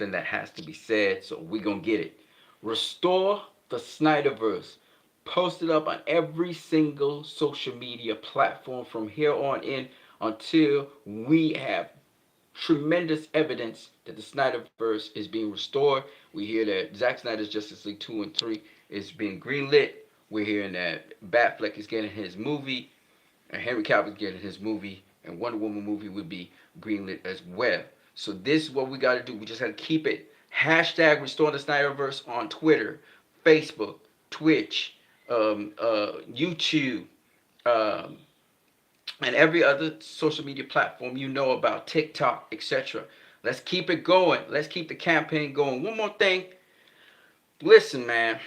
something that has to be said, so we're going to get it. Restore the SnyderVerse. Post it up on every single social media platform from here on in until we have tremendous evidence that the SnyderVerse is being restored. We hear that Zack Snyder's Justice League 2 and 3 is being greenlit. We're hearing that Batfleck is getting his movie, and Henry Cavill is getting his movie, and Wonder Woman movie would be greenlit as well. So this is what we got to do. We just got to keep it. Hashtag Restore the Snyderverse on Twitter, Facebook, Twitch, YouTube, um, and every other social media platform you know about, TikTok, etc. Let's keep it going. Let's keep the campaign going. One more thing. Listen, man.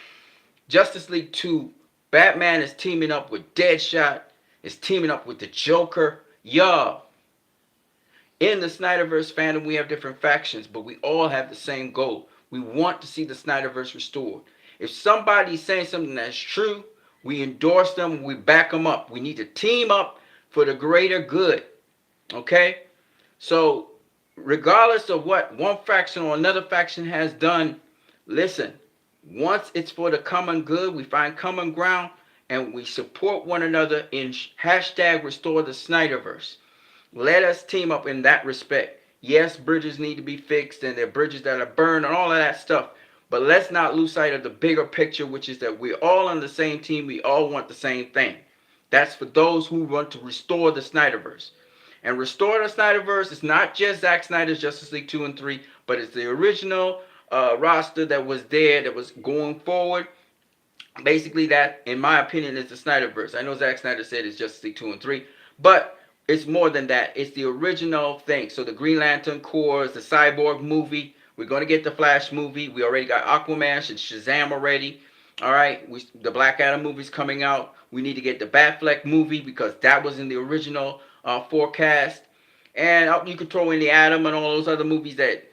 Justice League 2, Batman is teaming up with Deadshot, is teaming up with the Joker. Y'all, in the Snyderverse fandom, we have different factions, but we all have the same goal. We want to see the Snyderverse restored. If somebody's saying something that's true, we endorse them, we back them up. We need to team up for the greater good. Okay? So, regardless of what one faction or another faction has done, listen, once it's for the common good, we find common ground and we support one another in hashtag Restore the Snyderverse. Let us team up in that respect. Yes, bridges need to be fixed and there are bridges that are burned and all of that stuff. But let's not lose sight of the bigger picture, which is that we're all on the same team. We all want the same thing. That's for those who want to restore the Snyderverse. And restore the Snyderverse is not just Zack Snyder's Justice League 2 and 3, but it's the original roster that was there, that was going forward. Basically, that, in my opinion, is the Snyderverse. I know Zack Snyder said it's Justice League 2 and 3, but it's more than that. It's the original thing. So the Green Lantern Corps, the Cyborg movie. We're going to get the Flash movie. We already got Aquaman and Shazam already. All right. The Black Adam movie's coming out. We need to get the Batfleck movie because that was in the original forecast. And you could throw in the Atom and all those other movies that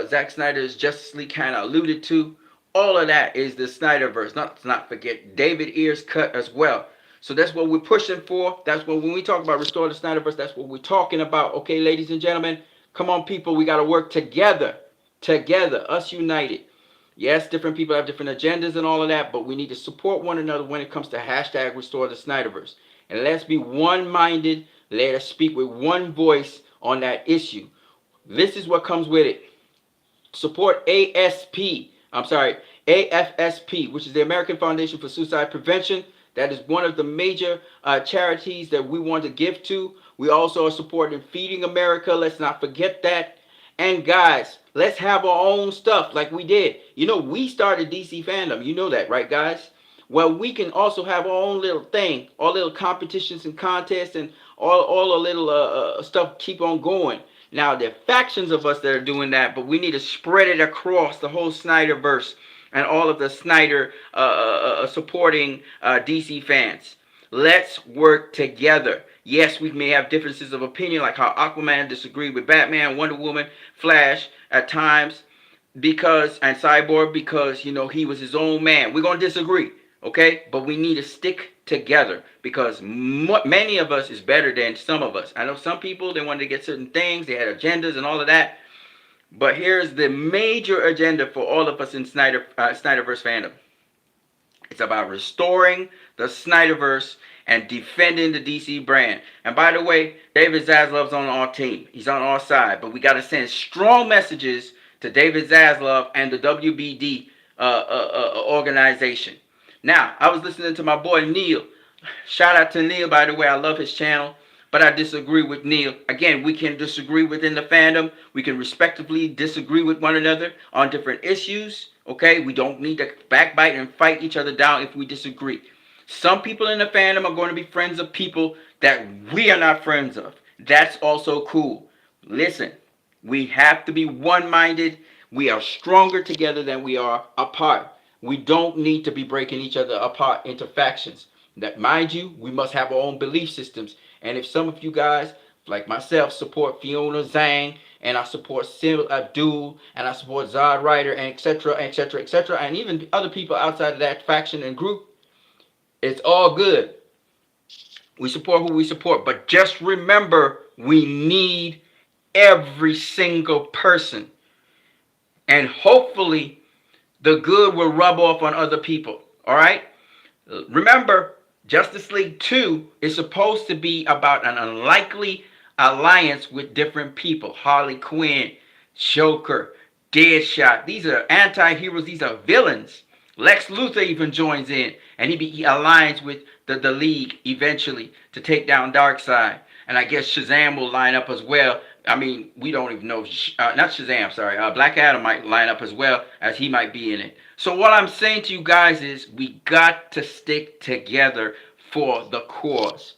Zack Snyder's Justice League kind of alluded to. All of that is the Snyderverse. Let's not forget David Ayer's cut as well. So that's what we're pushing for. That's what, when we talk about restore the Snyderverse, that's what we're talking about. Okay, ladies and gentlemen, come on, people. We got to work together. Together, us united. Yes, different people have different agendas and all of that, but we need to support one another when it comes to hashtag restore the Snyderverse. And let's be one-minded. Let us speak with one voice on that issue. This is what comes with it. Support AFSP, which is the American Foundation for Suicide Prevention. That is one of the major charities that we want to give to. We also are supporting Feeding America. Let's not forget that. And guys, let's have our own stuff like we did. You know, we started DC Fandom. You know that, right, guys? Well, we can also have our own little thing, our little competitions and contests and all the little stuff keep on going. Now, there are factions of us that are doing that, but we need to spread it across the whole Snyderverse and all of the Snyder supporting DC fans. Let's work together. Yes, we may have differences of opinion, like how Aquaman disagreed with Batman, Wonder Woman, Flash at times, and Cyborg, because, you know, he was his own man. We're going to disagree, okay? But we need to stick together because many of us is better than some of us. I know some people, they wanted to get certain things, they had agendas and all of that. But here's the major agenda for all of us in Snyderverse fandom. It's about restoring the Snyderverse and defending the DC brand. And by the way, David Zaslav's on our team. He's on our side. But we got to send strong messages to David Zaslav and the WBD organization. Now, I was listening to my boy Neil. Shout out to Neil, by the way. I love his channel. But I disagree with Neil. Again, we can disagree within the fandom. We can respectively disagree with one another on different issues. Okay? We don't need to backbite and fight each other down if we disagree. Some people in the fandom are going to be friends of people that we are not friends of. That's also cool. Listen, we have to be one-minded. We are stronger together than we are apart. We don't need to be breaking each other apart into factions. That, mind you, we must have our own belief systems. And if some of you guys, like myself, support Fiona Zhang, and I support Sim Abdul, and I support Zod Ryder, and etc., etc., etc., and even other people outside of that faction and group, it's all good. We support who we support. But just remember, we need every single person. and hopefully the good will rub off on other people. All right? Remember, Justice League 2 is supposed to be about an unlikely alliance with different people. Harley Quinn, Joker, Deadshot. These are anti-heroes. These are villains. Lex Luthor even joins in, and he aligns with the League eventually to take down Darkseid. And I guess Shazam will line up as well. I mean, we don't even know. Not Shazam, sorry. Black Adam might line up as well, as he might be in it. So what I'm saying to you guys is we got to stick together for the cause.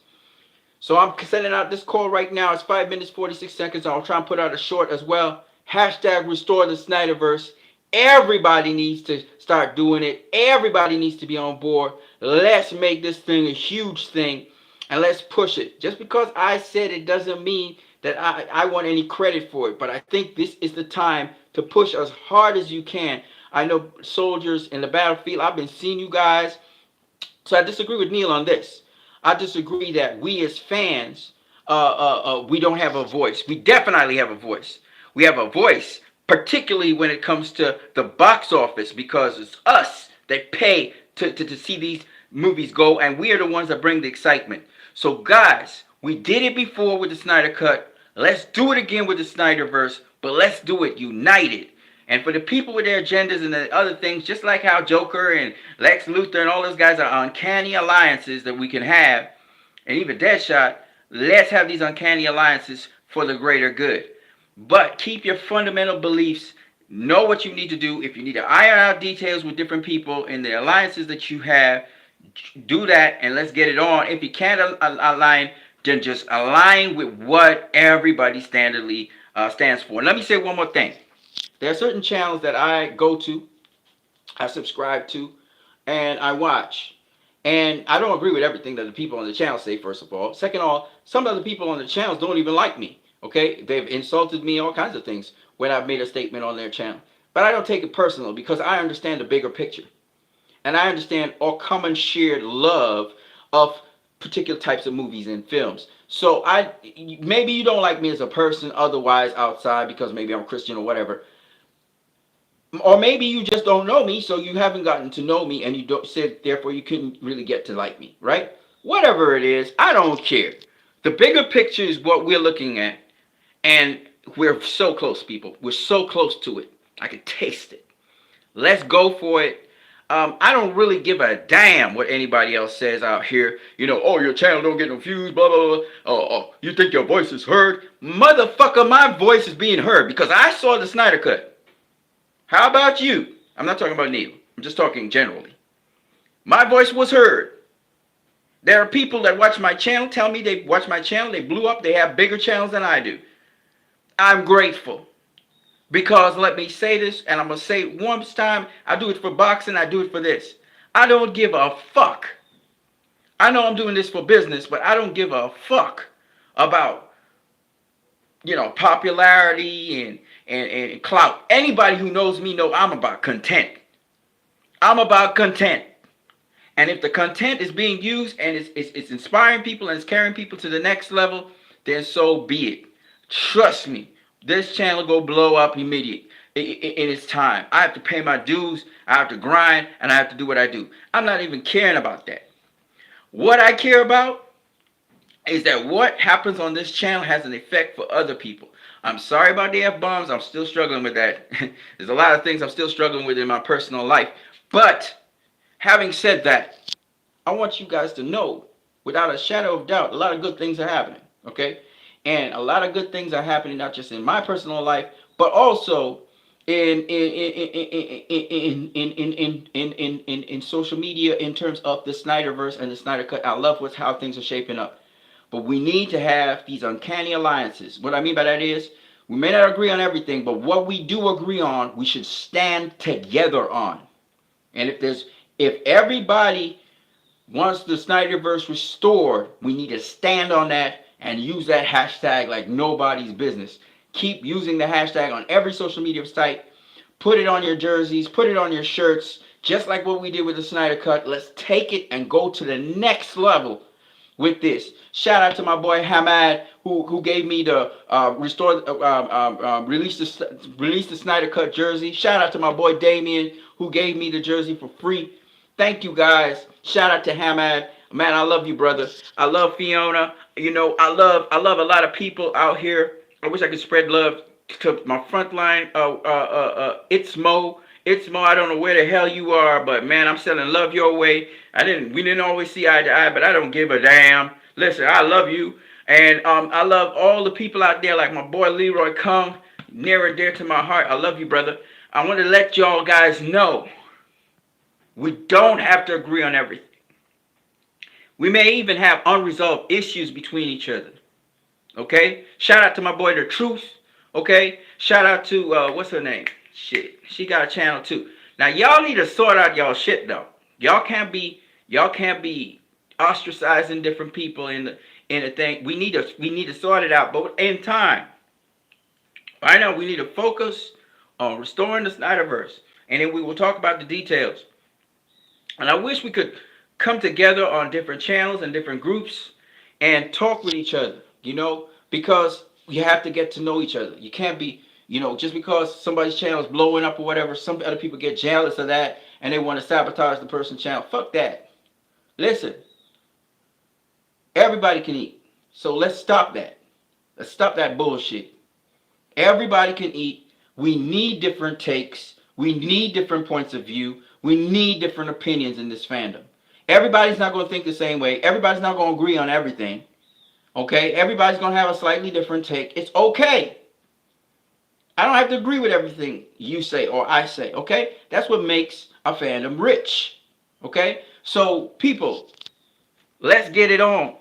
So I'm sending out this call right now. It's 5 minutes, 46 seconds. I'll try and put out a short as well. Hashtag restore the SnyderVerse. Everybody needs to start doing it. Everybody needs to be on board. Let's make this thing a huge thing, and let's push it. Just because I said it doesn't mean that I want any credit for it, but I think this is the time to push as hard as you can. I know soldiers in the battlefield. I've been seeing you guys. So I disagree with Neil on this. I disagree that we as fans, we don't have a voice. We definitely have a voice. We have a voice, particularly when it comes to the box office, because it's us that pay to see these movies go, and we are the ones that bring the excitement. So guys, we did it before with the Snyder Cut. Let's do it again with the SnyderVerse, but let's do it united. And for the people with their agendas and the other things, just like how Joker and Lex Luthor and all those guys are uncanny alliances that we can have, and even Deadshot, let's have these uncanny alliances for the greater good. But keep your fundamental beliefs. Know what you need to do. If you need to iron out details with different people in the alliances that you have, do that and let's get it on. If you can't align, then just align with what everybody stands for. And let me say one more thing. There are certain channels that I go to, I subscribe to, and I watch. And I don't agree with everything that the people on the channel say, first of all. Second of all, some of the people on the channels don't even like me. Okay? They've insulted me, all kinds of things, when I've made a statement on their channel. But I don't take it personal because I understand the bigger picture. And I understand our common shared love of particular types of movies and films. So maybe you don't like me as a person otherwise outside because maybe I'm Christian or whatever. Or maybe you just don't know me, so you haven't gotten to know me, and you don't said therefore you couldn't really get to like me, right? Whatever it is, I don't care. The bigger picture is what we're looking at, and we're so close, people. We're so close to it. I can taste it. Let's go for it. I don't really give a damn what anybody else says out here. You know, oh, your channel don't get no views, blah, blah, blah. Oh, you think your voice is heard? Motherfucker, my voice is being heard because I saw the Snyder Cut. How about you? I'm not talking about Neil. I'm just talking generally. My voice was heard. There are people that watch my channel, tell me they watch my channel, they blew up, they have bigger channels than I do. I'm grateful. Because let me say this, and I'm going to say it one time, I do it for boxing, I do it for this. I don't give a fuck. I know I'm doing this for business, but I don't give a fuck about, you know, popularity and clout. Anybody who knows me know I'm about content. I'm about content. And if the content is being used and it's inspiring people and it's carrying people to the next level, then so be it. Trust me, this channel go blow up immediately in its time. I have to pay my dues, I have to grind, and I have to do what I do. I'm not even caring about that. What I care about is that what happens on this channel has an effect for other people. I'm sorry about the F-bombs. I'm still struggling with that. There's a lot of things I'm still struggling with in my personal life. But having said that, I want you guys to know, without a shadow of doubt, a lot of good things are happening. Okay? And a lot of good things are happening not just in my personal life, but also in social media in terms of the SnyderVerse and the Snyder Cut. I love how things are shaping up. But we need to have these uncanny alliances. What I mean by that is, we may not agree on everything, but what we do agree on, we should stand together on. And if everybody wants the SnyderVerse restored, we need to stand on that and use that hashtag like nobody's business. Keep using the hashtag on every social media site. Put it on your jerseys, put it on your shirts, just like what we did with the Snyder Cut. Let's take it and go to the next level with this. Shout out to my boy Hamad who gave me the release the Snyder Cut jersey. Shout out to my boy Damien who gave me the jersey for free. Thank you guys. Shout out to Hamad. Man, I love you, brother. I love Fiona. You know, I love a lot of people out here. I wish I could spread love to my front line. It's Mo. It's Mo. I don't know where the hell you are, but man, I'm sending love your way. We didn't always see eye to eye, but I don't give a damn. Listen, I love you, and I love all the people out there, like my boy Leroy Kung, near and dear to my heart. I love you, brother. I want to let y'all guys know we don't have to agree on everything. We may even have unresolved issues between each other. Okay? Shout out to my boy The Truth. Okay? Shout out to, what's her name? Shit. She got a channel too. Now, y'all need to sort out y'all shit, though. Y'all can't be ostracizing different people in the thing. We need to sort it out. But in time, right now, we need to focus on restoring the SnyderVerse. And then we will talk about the details. And I wish we could come together on different channels and different groups and talk with each other, you know, because you have to get to know each other. You can't be, you know, just because somebody's channel is blowing up or whatever, some other people get jealous of that and they want to sabotage the person's channel. Fuck that. Listen, everybody can eat. So let's stop that. Let's stop that bullshit. Everybody can eat. We need different takes. We need different points of view. We need different opinions in this fandom. Everybody's not going to think the same way. Everybody's not going to agree on everything. Okay? Everybody's going to have a slightly different take. It's okay. I don't have to agree with everything you say or I say. Okay? That's what makes a fandom rich. Okay? So, people, let's get it on.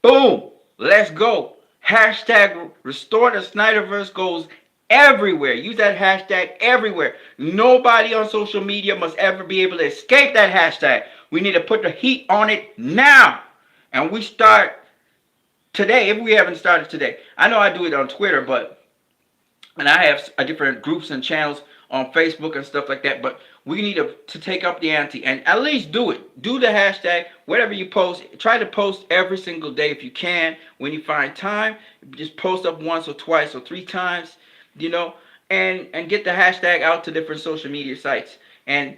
Boom. Let's go. Hashtag Restore the SnyderVerse goes everywhere. Use that hashtag everywhere. Nobody on social media must ever be able to escape that hashtag. We need to put the heat on it now. And we start today, if we haven't started today. I know I do it on Twitter, and I have different groups and channels on Facebook and stuff like that, but we need to take up the ante and at least do it. Do the hashtag, whatever you post. Try to post every single day if you can. When you find time, just post up once or twice or 3 times. You know, and get the hashtag out to different social media sites and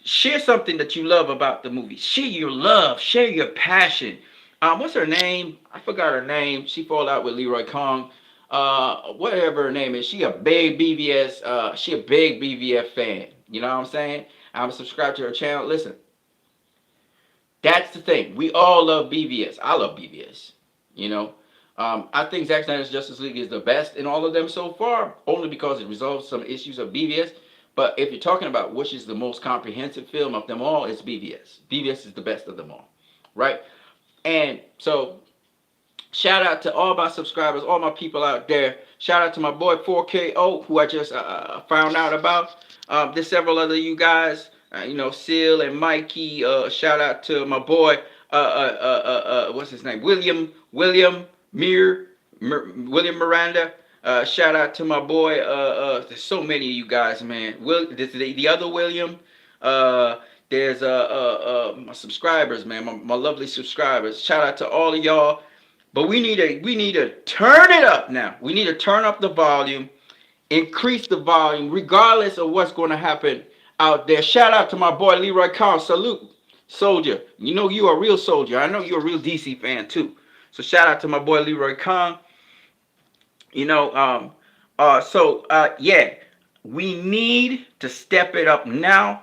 share something that you love about the movie. Share your love, share your passion. What's her name? I forgot her name. She fall out with Leroy Kong. Whatever her name is. She a big BVS. She a big BVF fan. You know what I'm saying? I'm subscribed to her channel. Listen, that's the thing. We all love BVS. I love BVS. You know. I think Zack Snyder's Justice League is the best in all of them so far, only because it resolves some issues of BVS. But if you're talking about which is the most comprehensive film of them all, it's BVS. BVS is the best of them all, right? And so, shout out to all my subscribers, all my people out there. Shout out to my boy 4KO, who I just found out about. There's several other you guys, you know, Seal and Mikey. Shout out to my boy, what's his name? William Miranda. Shout out to my boy. There's so many of you guys, man. The other William. There's my subscribers, man. My lovely subscribers. Shout out to all of y'all. But we need to turn it up now. We need to turn up the volume, increase the volume, regardless of what's going to happen out there. Shout out to my boy Leroy Khan. Salute, soldier. You know you are a real soldier. I know you're a real DC fan too. So shout out to my boy Leroy Khan. You know, yeah, we need to step it up now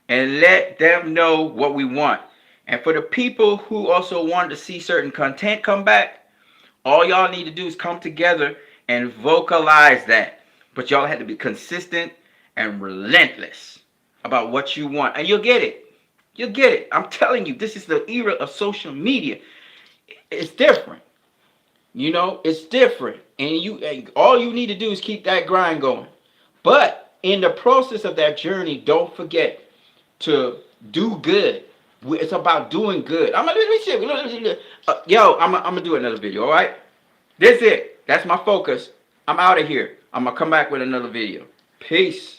and let them know what we want. And for the people who also want to see certain content come back, all y'all need to do is come together and vocalize that. But y'all have to be consistent and relentless about what you want. And you'll get it. You'll get it. I'm telling you, this is the era of social media. It's different. You know, it's different. And all you need to do is keep that grind going. But in the process of that journey, don't forget to do good. It's about doing good. I'm gonna do another video, all right? That's it. That's my focus. I'm out of here. I'm gonna come back with another video. Peace.